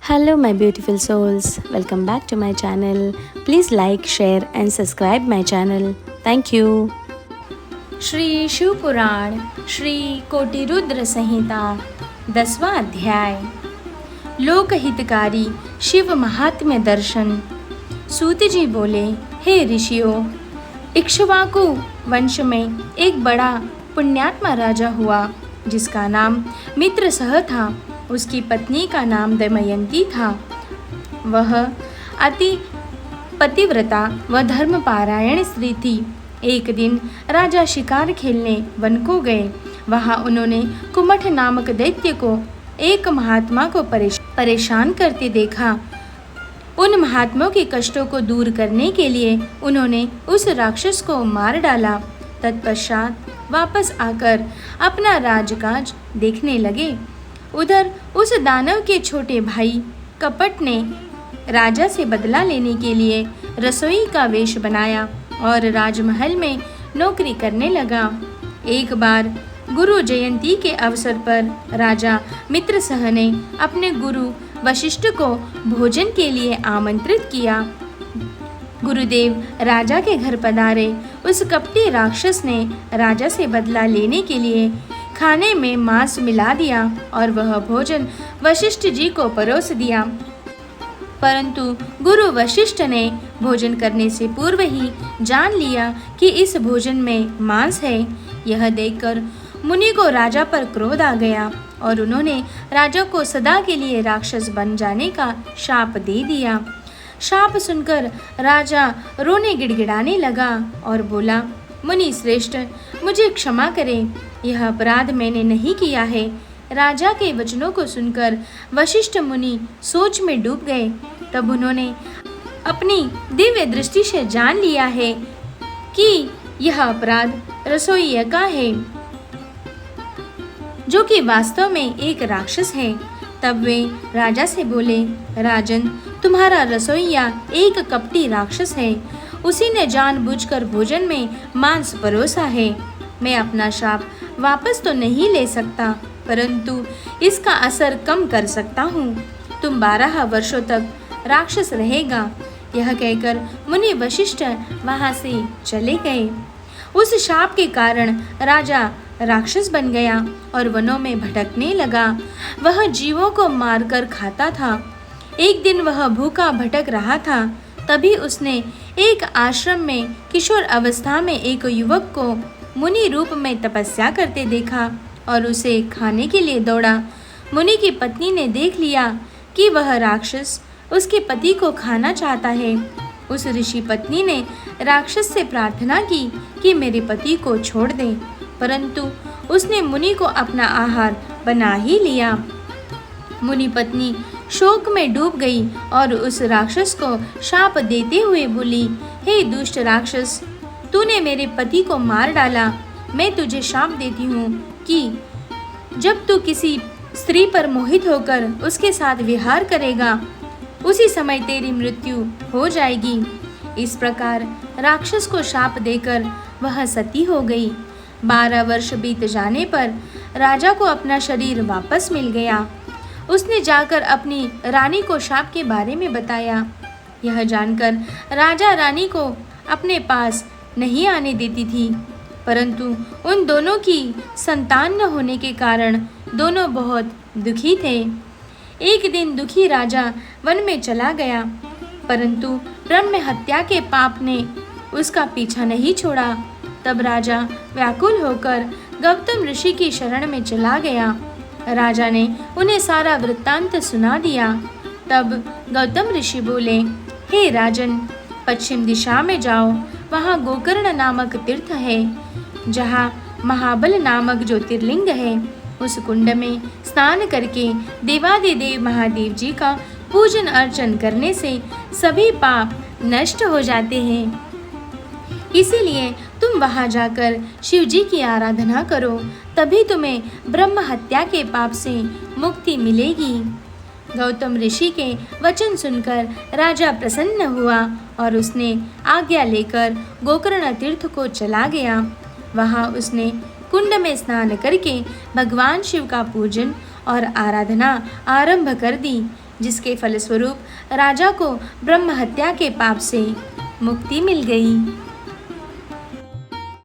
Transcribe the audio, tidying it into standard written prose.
Hello, my beautiful souls. Welcome back to my channel. Please like, share, and subscribe my channel. Thank you. Shri Shiv पुराण श्री कोटिरुद्र संहिता 10वां अध्याय लोक हितकारी शिव महात्म्य दर्शन। सूत जी बोले, हे ऋषियों, इक्ष्वाकु वंश में एक बड़ा पुण्यात्मा राजा हुआ जिसका नाम मित्रसह था। उसकी पत्नी का नाम दमयंती था। वह अति पतिव्रता व धर्मपारायण स्त्री थी। एक दिन राजा शिकार खेलने वन को गए। वहां उन्होंने कुमठ नामक दैत्य को एक महात्मा को परेशान करते देखा। उन महात्माओं के कष्टों को दूर करने के लिए उन्होंने उस राक्षस को मार डाला। तत्पश्चात वापस आकर अपना राजकाज देखने लगे। उधर उस दानव के छोटे भाई कपट ने राजा से बदला लेने के लिए रसोई का वेश बनाया और राजमहल में नौकरी करने लगा। एक बार गुरु जयंती के अवसर पर राजा मित्रसह ने अपने गुरु वशिष्ठ को भोजन के लिए आमंत्रित किया। गुरुदेव राजा के घर पधारे। उस कपटी राक्षस ने राजा से बदला लेने के लिए खाने में मांस मिला दिया और वह भोजन वशिष्ठ जी को परोस दिया। परंतु गुरु वशिष्ठ ने भोजन करने से पूर्व ही जान लिया कि इस भोजन में मांस है। यह देखकर मुनि को राजा पर क्रोध आ गया और उन्होंने राजा को सदा के लिए राक्षस बन जाने का शाप दे दिया। शाप सुनकर राजा रोने गिड़गिड़ाने लगा और बोला, मुनि श्रेष्ठ, मुझे क्षमा करें, यह अपराध मैंने नहीं किया है। राजा के वचनों को सुनकर वशिष्ठ मुनि सोच में डूब गए। तब उन्होंने अपनी दिव्य दृष्टि से जान लिया है कि यह अपराध रसोइया का है, जो कि वास्तव में एक राक्षस है। तब वे राजा से बोले, राजन, तुम्हारा रसोइया एक कपटी राक्षस है। उसी ने जानबूझकर भोजन में मांस परोसा है। मैं अपना शाप वापस तो नहीं ले सकता, परंतु इसका असर कम कर सकता हूँ। तुम 12 वर्षों तक राक्षस रहेगा। यह कहकर मुनि वशिष्ठ वहाँ से चले गए। उस शाप के कारण राजा राक्षस बन गया और वनों में भटकने लगा। वह जीवों को मारकर खाता था। एक दिन वह भूखा भटक रहा था। तभी उसने एक आश्रम में किशोर अवस्था में एक युवक को मुनि रूप में तपस्या करते देखा और उसे खाने के लिए दौड़ा। मुनि की पत्नी ने देख लिया कि वह राक्षस उसके पति को खाना चाहता है। उस ऋषि पत्नी ने राक्षस से प्रार्थना की कि मेरे पति को छोड़ दे, परंतु उसने मुनि को अपना आहार बना ही लिया। मुनि पत्नी शोक में डूब गई और उस राक्षस को शाप देते हुए बोली, हे दुष्ट राक्षस, तूने मेरे पति को मार डाला। मैं तुझे शाप देती हूँ कि जब तू किसी स्त्री पर मोहित होकर उसके साथ विहार करेगा, उसी समय तेरी मृत्यु हो जाएगी। इस प्रकार राक्षस को शाप देकर वह सती हो गई। 12 वर्ष बीत जाने पर राजा को अपना शरीर वापस मिल गया। उसने जाकर अपनी रानी को शाप के बारे में बताया। यह जानकर राजा रानी को अपने पास नहीं आने देती थी, परंतु उन दोनों की संतान न होने के कारण दोनों बहुत दुखी थे। एक दिन दुखी राजा वन में चला गया, परंतु ब्रह्म हत्या के पाप ने उसका पीछा नहीं छोड़ा। तब राजा व्याकुल होकर गौतम ऋषि की शरण में चला गया। राजा ने उन्हें सारा वृत्तांत सुना दिया। तब गौतम ऋषि बोले, हे राजन, पश्चिम दिशा में जाओ। वहाँ गोकर्ण नामक तीर्थ है, जहाँ महाबल नामक ज्योतिर्लिंग है। उस कुंड में स्नान करके देवादिदेव महादेव जी का पूजन अर्चन करने से सभी पाप नष्ट हो जाते हैं। इसीलिए तुम वहां जाकर शिव जी की आराधना करो, तभी तुम्हें ब्रह्म हत्या के पाप से मुक्ति मिलेगी। गौतम ऋषि के वचन सुनकर राजा प्रसन्न हुआ और उसने आज्ञा लेकर गोकर्ण तीर्थ को चला गया। वहां उसने कुंड में स्नान करके भगवान शिव का पूजन और आराधना आरंभ कर दी। जिसके फलस्वरूप राजा को ब्रह्म हत्या के पाप से मुक्ति मिल गई।